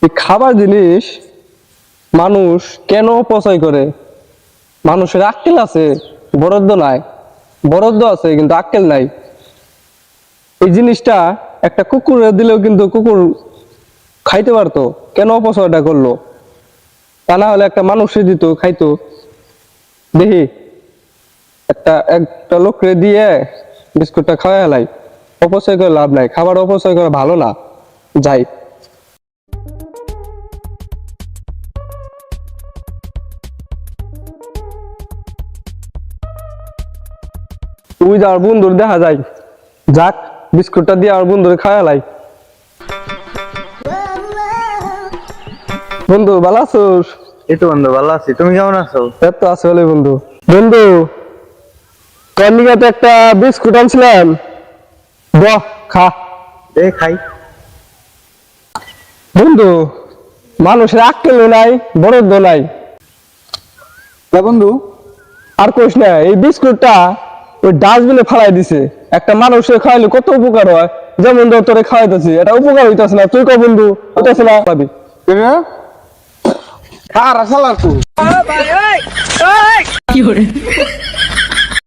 এই খাবার জিনিস মানুষ কেন অপচয় করে? মানুষের আক্কেল আছে, বরাদ্দ নাই। বরাদ্দ আছে কিন্তু আক্কেল নাই। এই জিনিসটা একটা কুকুরে দিলেও কিন্তু কুকুর খাইতে পারতো, কেন অপচয়টা করলো? তা না হলে একটা মানুষে দিত, খাইতো। দেখি একটা একটা লোকরে দিয়ে বিস্কুটটা খাওয়া হেলাই। অপচয় করে লাভ নাই, খাবার অপচয় করা ভালো না। যাই তুই যার বন্ধুর দেখা যায়, যাক বিস্কুটটা দিয়ে আর বন্ধুরে খাওয়া হেলাই। বন্ধু ভালো আছোস? এই তো বন্ধু ভালো আছি, তুমি কেমন আছো? এত আছে বলে বন্ধু। বন্ধু তোর নিকে তো একটা বিস্কুট আনছিলাম, বাহ খা। খাই। বন্ধু মানুষের আক্কেলও নাই, বরাদ্দ নাই। বন্ধু আর কইস না, এই বিস্কুটটা ওই ডাস্টবিনে ফালাই দিছে। একটা মানুষে খাওয়াইলে কত উপকার হয়, যেমন ধর তোরে খাওয়াইতেছি, এটা উপকার হইতাছে না। তুই ক বন্ধু, হইতাছে না? পাবি খারা শালার